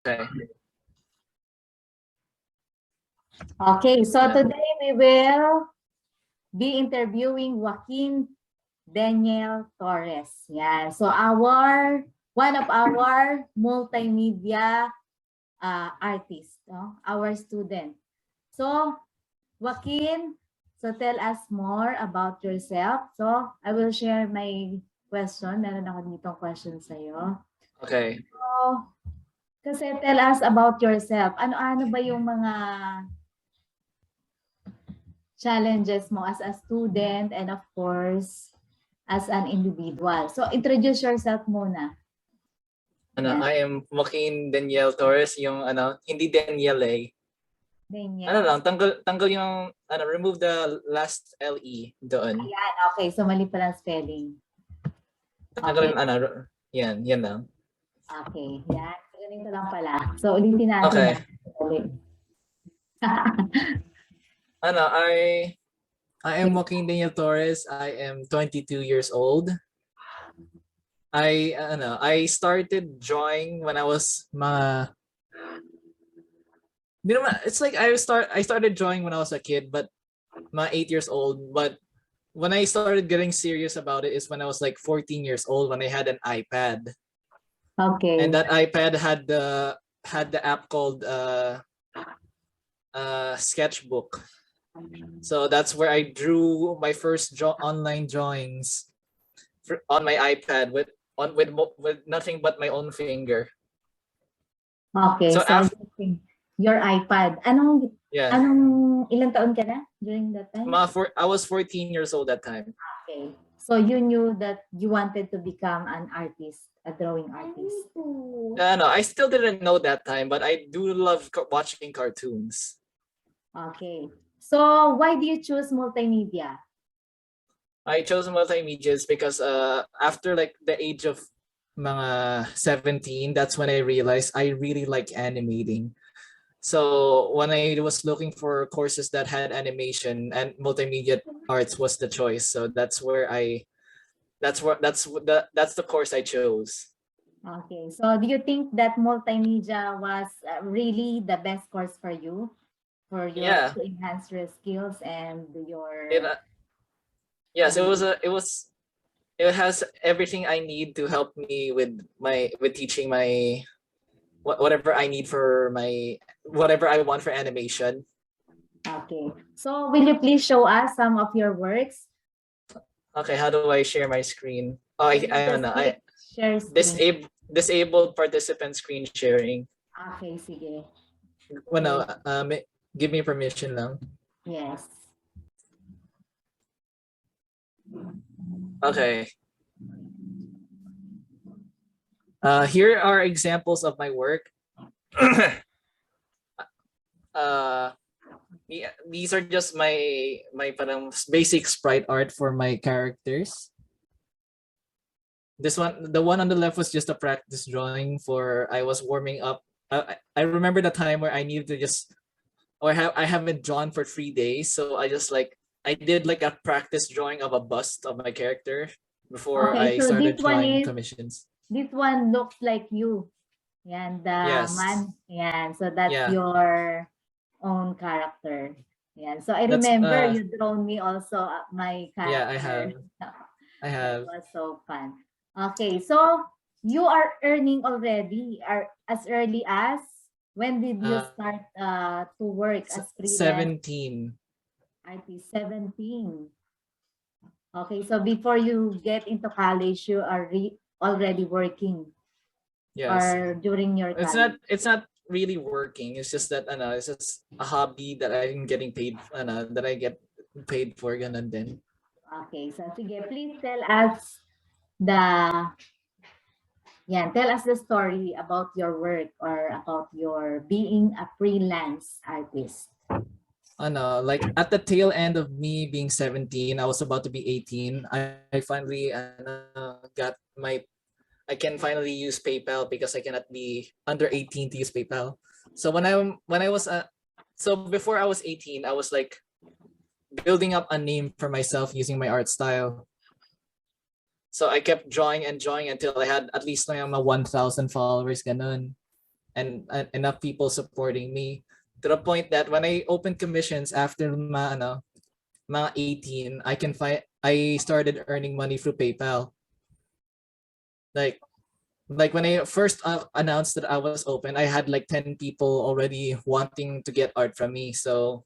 Okay. Okay, so today we will be interviewing Joaquin Daniel Torres. Yan. So one of our multimedia artists, no? Our student. So Joaquin, so tell us more about yourself. So I will share my question. Meron ako ditong question sa'yo. Okay. So, kasi tell us about yourself. Ano-ano ba yung mga challenges mo as a student and of course as an individual? So introduce yourself muna. Ano, Yan. I am Joaquin Daniel Torres, yung hindi Daniel eh. Daniel. Ano lang, tanggal yung remove the last LE doon. Ayan, okay. So mali pala ang spelling. Tanggal Okay. yung yan lang. Okay. Yan. Ganito lang pala. So ulitin natin. Okay. Ulit. I am Joaquin Daniel Torres. I am 22 years old. I started drawing when I was it's like I started drawing when I was a kid, but 8 years old. But when I started getting serious about it is when I was like 14 years old, when I had an iPad. Okay. And that iPad had the app called Sketchbook. So that's where I drew my first online drawings on my iPad with nothing but my own finger. Okay. So your iPad. Anong ilang taon ka na during that time? I was 14 years old that time. Okay. So you knew that you wanted to become an artist, a drawing artist. No, I still didn't know that time, but I do love watching cartoons. Okay. So why do you choose multimedia? I chose multimedia because after like the age of mga 17, that's when I realized I really like animating. So when I was looking for courses that had animation, and multimedia arts was the choice. So that's the course I chose. Okay. So do you think that multimedia was really the best course for you? To enhance your skills and your yes, it has everything I need to help me with teaching my whatever I need for whatever I want for animation. Okay. So will you please show us some of your works? Okay, how do I share my screen? Oh, I don't know. Share screen. Disabled participant screen sharing. Okay, sige. Well, give me permission lang. Yes. Okay. Here are examples of my work. These are just my parang basic sprite art for my characters. This one, the one on the left was just a practice drawing for I was warming up. I remember the time where I needed to I haven't drawn for 3 days, so I did like a practice drawing of a bust of my character before I started drawing commissions. This one looks like you. Yan, the man. Yan, so that's your own character. Yan. So I remember you drawn me also my character. Yeah, I have. That was so fun. Okay, so you are earning already as early as when did you start to work as freelance? 17. Artist 17. Okay, so before you get into college, you are already working. Yes. Or during your college. It's not really working. It's just that it's just a hobby that I'm getting paid that I get paid for ganun din. Okay, so sige, please tell us tell us the story about your work or about your being a freelance artist. Like at the tail end of me being 17, I was about to be 18. I finally I can finally use PayPal because I cannot be under 18 to use PayPal. So when I was so before I was 18, I was like building up a name for myself using my art style. So I kept drawing and drawing until I had at least 1,000 followers ganun. enough people supporting me to the point that when I opened commissions after mga 18, I started earning money through PayPal. Like when I first announced that I was open, I had like 10 people already wanting to get art from me. So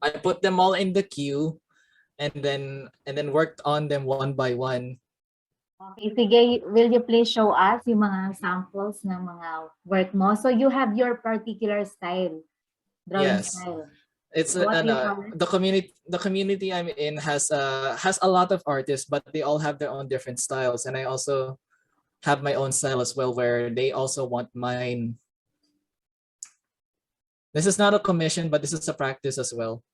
I put them all in the queue and then worked on them one by one. Okay, sige, will you please show us yung mga samples ng mga work mo? So you have your particular style, drawing Yes. style. It's What do you call it? the community I'm in has a lot of artists, but they all have their own different styles, and I also have my own style as well, where they also want mine. This is not a commission, but this is a practice as well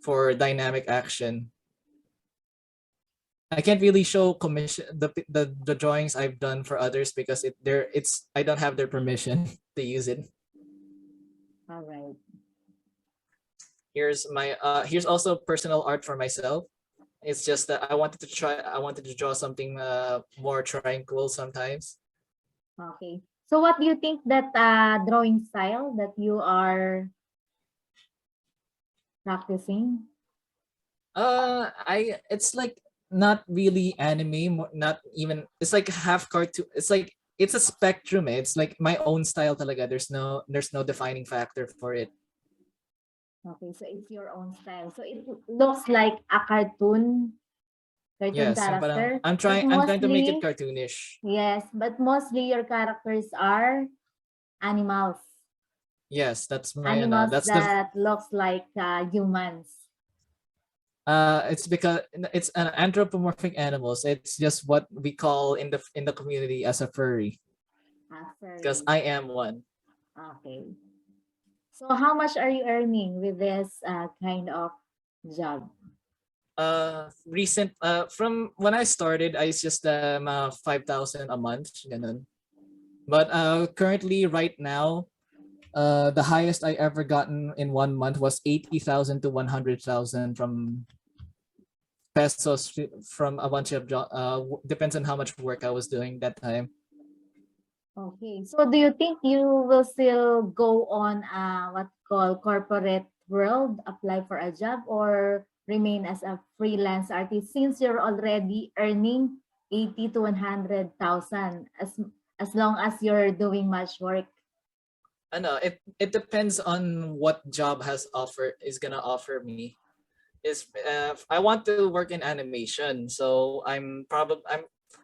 for dynamic action. I can't really show commission the drawings I've done for others because I don't have their permission to use it. All right. Here's here's also personal art for myself. It's just that I wanted to draw something more tranquil sometimes. Okay. So what do you think that drawing style that you are practicing? It's like not really anime, not even, it's like half cartoon. It's a spectrum. It's like my own style talaga. There's no defining factor for it. Okay, so it's your own style. So it looks like a cartoon Yes, character. I'm trying to make it cartoonish. Yes, but mostly your characters are animals. Yes, that's my Animals that's that looks like humans. it's because it's an anthropomorphic animals. It's just what we call in the community as a furry. Because I am one. Okay. So how much are you earning with this kind of job? From when I started, I just 5,000 a month, ganun. But currently right now, the highest I ever gotten in 1 month was 80,000 to 100,000 from pesos, from a bunch of depends on how much work I was doing that time. Okay. So do you think you will still go on what called corporate world, apply for a job, or remain as a freelance artist since you're already earning 80 to 100,000 as long as you're doing much work? It depends on what job is gonna offer me. I want to work in animation, so it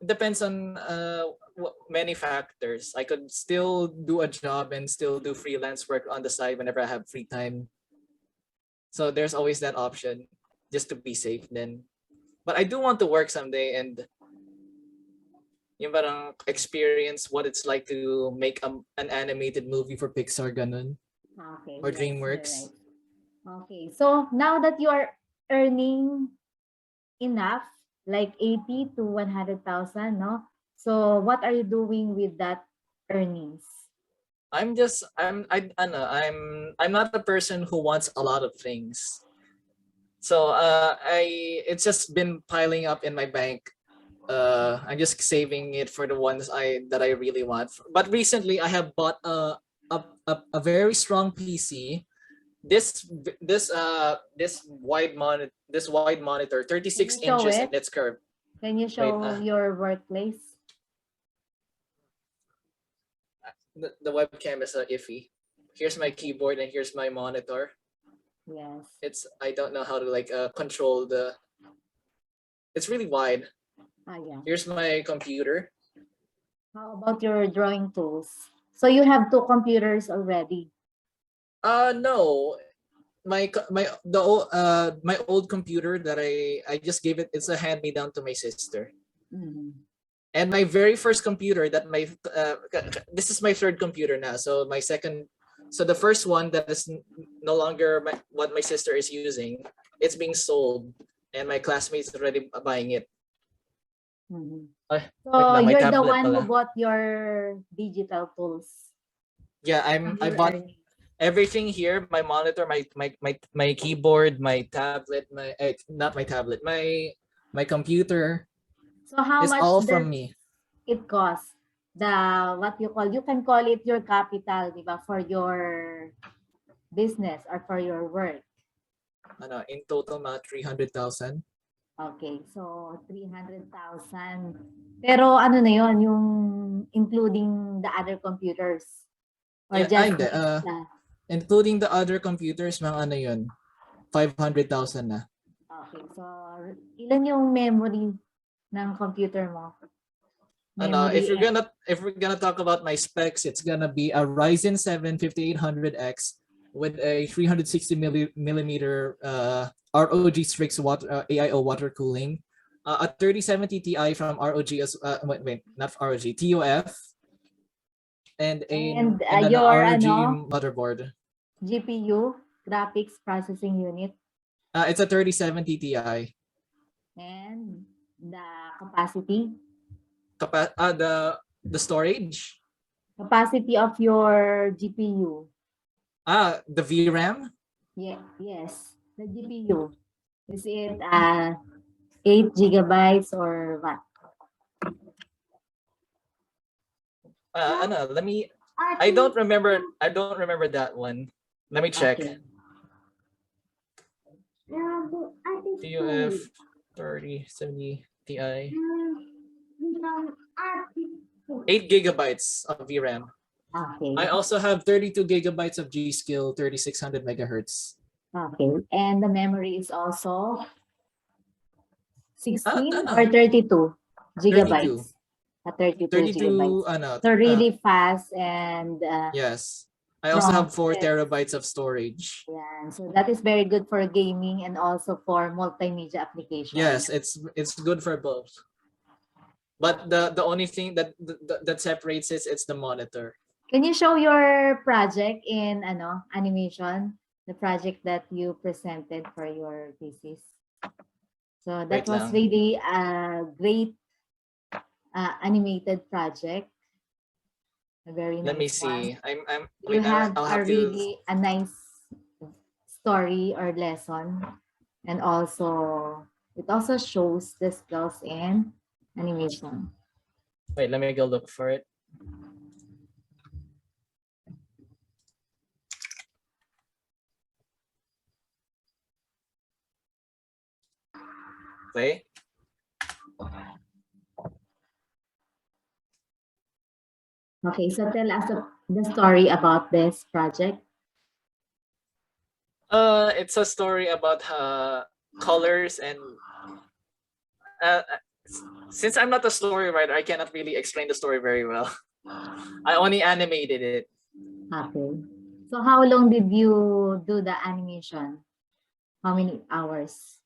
depends on many factors. I could still do a job and still do freelance work on the side whenever I have free time. So there's always that option, just to be safe then. But I do want to work someday and yung parang experience what it's like to make an animated movie for Pixar, ganun. Okay. Or DreamWorks. Right. Okay. So now that you are earning enough, like 80 to 100,000, no? So what are you doing with that earnings? I'm not a person who wants a lot of things. So it's just been piling up in my bank. I'm just saving it for the ones that I really want. But recently I have bought a very strong PC. This wide monitor, 36 inches in its curve. Can you show your workplace? The webcam is iffy. Here's my keyboard and here's my monitor. Yes. I don't know how to control it's really wide. Yeah. Here's my computer. How about your drawing tools? So you have 2 computers already? No. My old computer that I just gave it's a hand me down to my sister. And my very first computer that this is my 3rd computer now. So the first one that is no longer what my sister is using, it's being sold and my classmates already buying it. So you're the one who bought your digital tools. Yeah, I bought everything here, my monitor, my keyboard, my tablet, not my tablet, my computer. So how much all does from me. it cost? what you call, you can call it your capital, di ba, for your business or for your work. In total, mga 300,000. Okay, so 300,000. Pero ano na yon, yung including the other computers? Or Yeah, just hindi. Including the other computers, mga ano yun, 500,000 na. Okay, so ilan yung memory ng computer mo? If we're gonna talk about my specs, it's gonna be a Ryzen 7 5800X with a 360 millimeter ROG Strix AIO water cooling, a 3070 Ti from ROG not ROG, TOF, and an your ROG motherboard. GPU, graphics processing unit. It's a 3070 Ti. And the capacity? The storage? Capacity of your GPU. The VRAM? Yeah, yes, the GPU. Is it 8 gigabytes or what? I don't remember that one. Let me check. Okay. TUF 3070 Ti. 8 gigabytes of VRAM. Okay. I also have 32 gigabytes of G.Skill 3600 megahertz. Okay. And the memory is also 16 or 32 gigabytes? 32 gigabytes. So really fast and yes. I also have 4 terabytes of storage. Yeah, so that is very good for gaming and also for multimedia applications. Yes, it's good for both. But the only thing that separates it's the monitor. Can you show your project in animation? The project that you presented for your thesis. So that was really a great animated project. A very nice. Let me see. One. You have really a nice story or lesson, and also it also shows the skills in animation. Wait, let me go look for it. Okay. Okay, so tell us the story about this project. It's a story about colors and since I'm not a story writer, I cannot really explain the story very well. I only animated it. Okay. So how long did you do the animation? How many hours?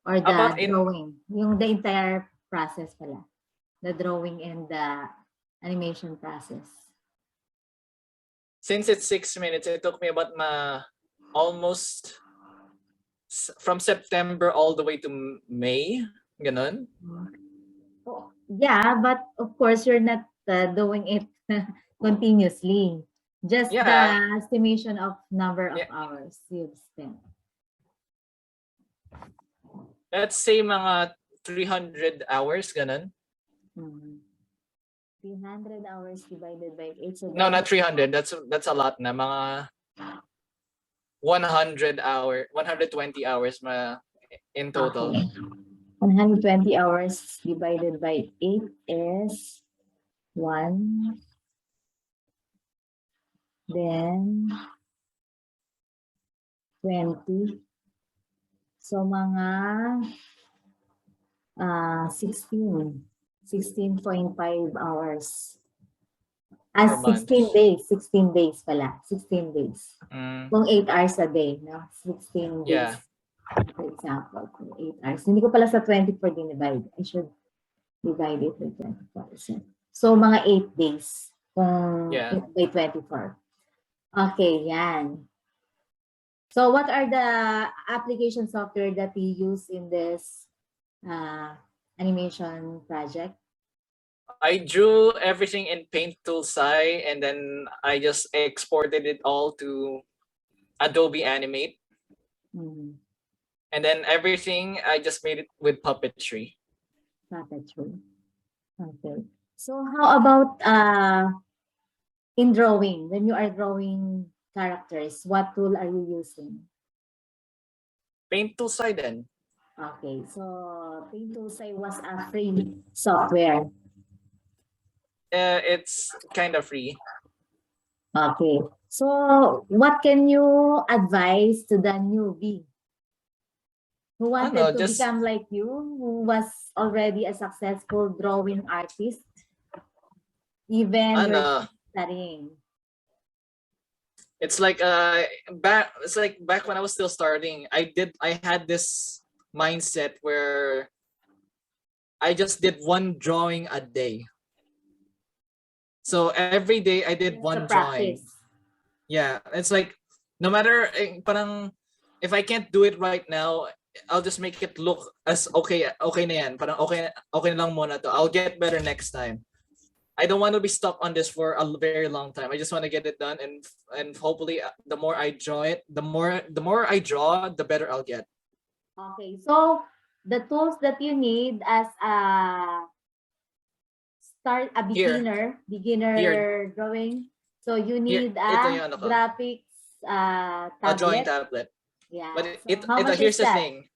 Or the drawing? The entire process pala. The drawing and the animation process. Since it's 6 minutes, it took me about almost from September all the way to May. Ganon? Oh, yeah, but of course you're not doing it continuously. Just the estimation of number of hours you've spent. Let's say mga 300 hours, ganon. 300 hours divided by 8. So no, not 300. That's a lot na. Mga 120 hours in total. Okay. 120 hours divided by 8 is 1. Then 20. So mga 16.5 hours. 16 days. 16 days pala. 16 days. Kung 8 hours a day, no? 16 days. Yeah. For example, kung 8 hours. Hindi ko pala sa 24 dinivide. I should divide it by 24%. So, mga 8 days. Kung by 24. Okay, yan. So, what are the application software that you use in this animation project? I drew everything in Paint Tool SAI and then I just exported it all to Adobe Animate. And then everything I just made it with puppetry. Puppetry. Okay. So how about in drawing, when you are drawing characters, what tool are you using? Paint tool side then. Okay, so Paint Tools was a free software. It's kind of free. Okay, so what can you advise to the newbie who wanted to just become like you, who was already a successful drawing artist, even you're ano, studying? it's like back when I was still starting, I had this mindset where I just did one drawing a day. So every day I did Just one to drawing. practice. Yeah, it's like no matter parang if I can't do it right now, I'll just make it look as okay na yan. Parang okay na lang muna to. I'll get better next time. I don't want to be stuck on this for a very long time. I just want to get it done, and hopefully the more I draw it, the more I draw, the better I'll get. Okay, so the tools that you need as a beginner Here. drawing. So you Here, need ito a yung ano ko, graphics a drawing tablet. tablet. Yeah. But So how much here's is the that? thing.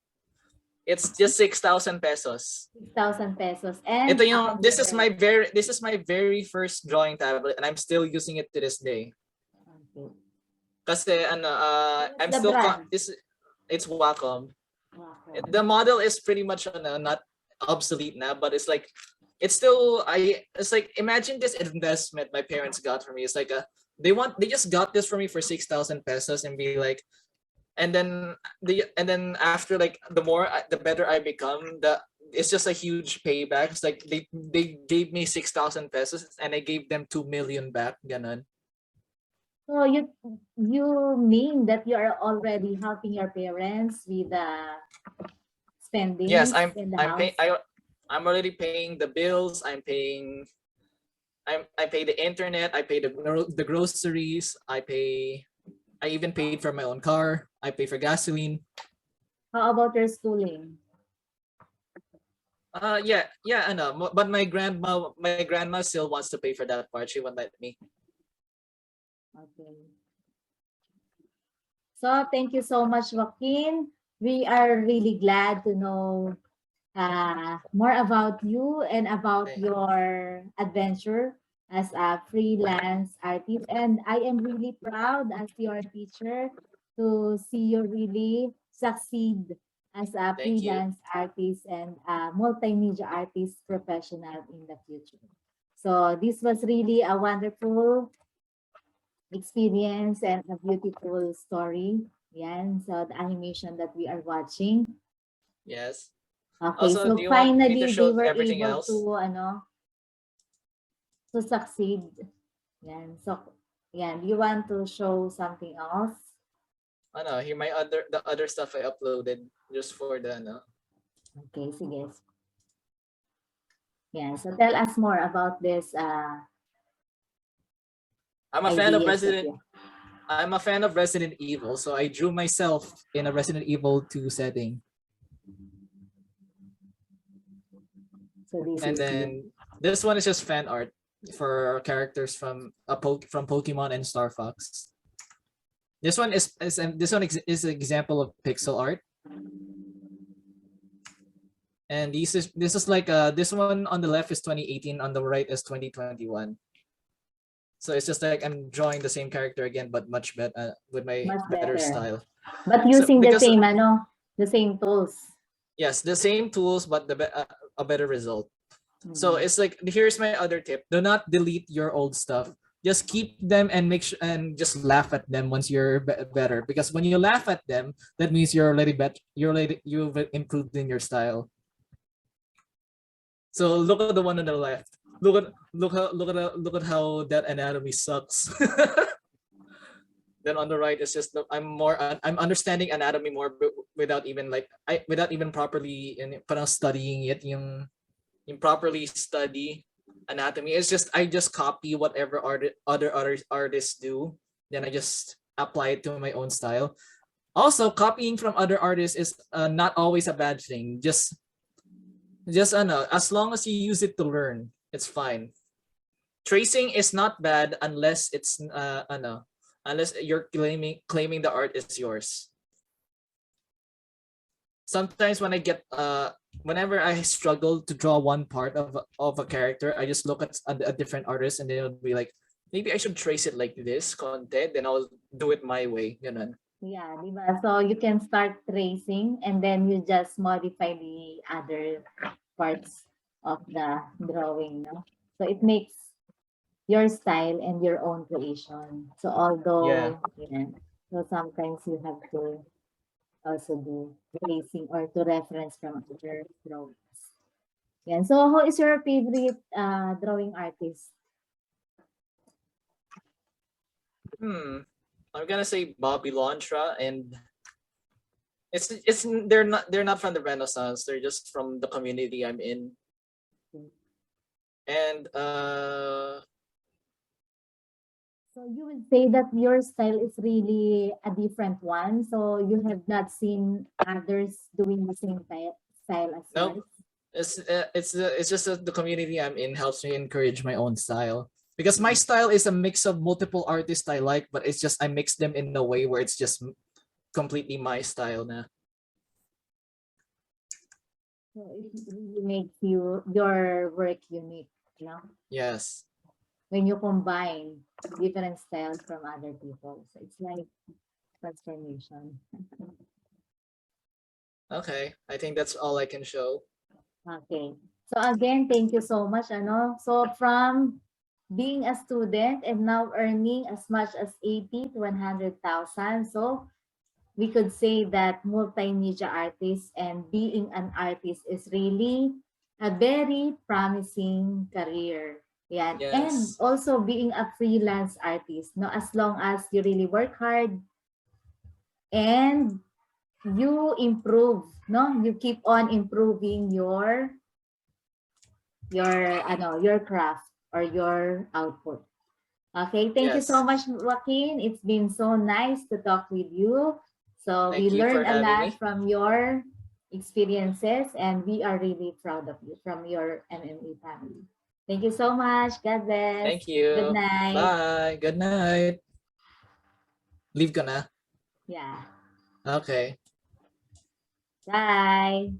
It's just 6,000 pesos. 6,000 pesos. And Ito a yung this is computer. my very first drawing tablet, and I'm still using it to this day. Okay. Kasi What's I'm the still brand? it's Wacom. Okay. The model is pretty much not obsolete now, but it's still it's like imagine this investment my parents got for me. It's like they just got this for me for 6,000 pesos and be like, and then after like the better I become, it's just a huge payback. It's like they gave me 6,000 pesos and I gave them 2 million back. Ganon. So you mean that you are already helping your parents with Yes, spendings in the I'm house? paying. I'm already paying the bills. I pay the internet. I pay the groceries. I even paid for my own car. I pay for gasoline. How about your schooling? Yeah, I know. But my grandma still wants to pay for that part. She won't let me. Okay. So thank you so much, Joaquin. We are really glad to know more about you and about Okay. your adventure as a freelance artist. And I am really proud as your teacher to see you really succeed as a Thank you. freelance artist and a multimedia artist professional in the future. So this was really a wonderful experience and a beautiful story. Yan, so the animation that we are watching. Yes. Okay, Also, do so you want me to finally they show were everything able else? to succeed. Yan. So yan, do you want to show something else? Oh no, here the other stuff I uploaded just for the no. Okay, sige. Yan. So tell us more about this I'm a fan of ideas that Resident I'm a fan of Resident Evil, so I drew myself in a Resident Evil 2 setting. So this And is then this one is just fan art for characters from from Pokemon and Star Fox. This one is an example of pixel art. And this is like this one on the left is 2018, on the right is 2021. So it's just like I'm drawing the same character again, but much better with my much better better. style. But using the because same the same tools. yes, the same tools, but a better result. So Mhm. it's like here's my other tip: do not delete your old stuff. Just keep them and make sure and just laugh at them once you're better. Because when you laugh at them, that means you're already better. You've improved in your style. So look at the one on the left. Look at how that anatomy sucks. Then on the right is just I'm understanding anatomy more without even without even properly parang studying it yung properly study anatomy. It's just I just copy whatever other artists do, then I just apply it to my own style. Also, copying from other artists is not always a bad thing. Just as long as you use it to learn, it's fine. tracing is not bad unless it's unless you're claiming the art is yours. Sometimes when I get whenever I struggle to draw one part of a character, I just look at a different artist and they'll be like, maybe I should trace it like this content, then I'll do it my way. Yeah, diba? So you can start tracing and then you just modify the other parts of the drawing, no? So it makes your style and your own creation. So although, yeah, so sometimes you have to also do tracing or to reference from other drawings. Yeah. So who is your favorite drawing artist? I'm gonna say Bobby Lontra, and it's they're not from the Renaissance. They're just from the community I'm in. And So you would say that your style is really a different one. So you have not seen others doing the same style as nope, yours. it's just that the community I'm in helps me encourage my own style, because my style is a mix of multiple artists I like, but it's just I mix them in a way where it's just completely my style now. So it really makes your work unique, you know, Yes. when you combine different styles from other people. So it's like transformation. Okay, I think that's all I can show. Okay. So again, thank you so much. Ano? So from being a student and now earning as much as 80 to 100,000. So we could say that multimedia artist and being an artist is really a very promising career. Yeah. And Yes. also being a freelance artist, no, as long as you really work hard and you improve, no, you keep on improving your craft or your output. Okay, thank you so Yes. much, Joaquin. It's been so nice to talk with you. So we Thank you for learned a having lot me. from your experiences and we are really proud of you from your MMA family. Thank you so much. God bless. Thank Good you. night. Bye. Good night. Leave ka na. Yeah. Okay. Bye.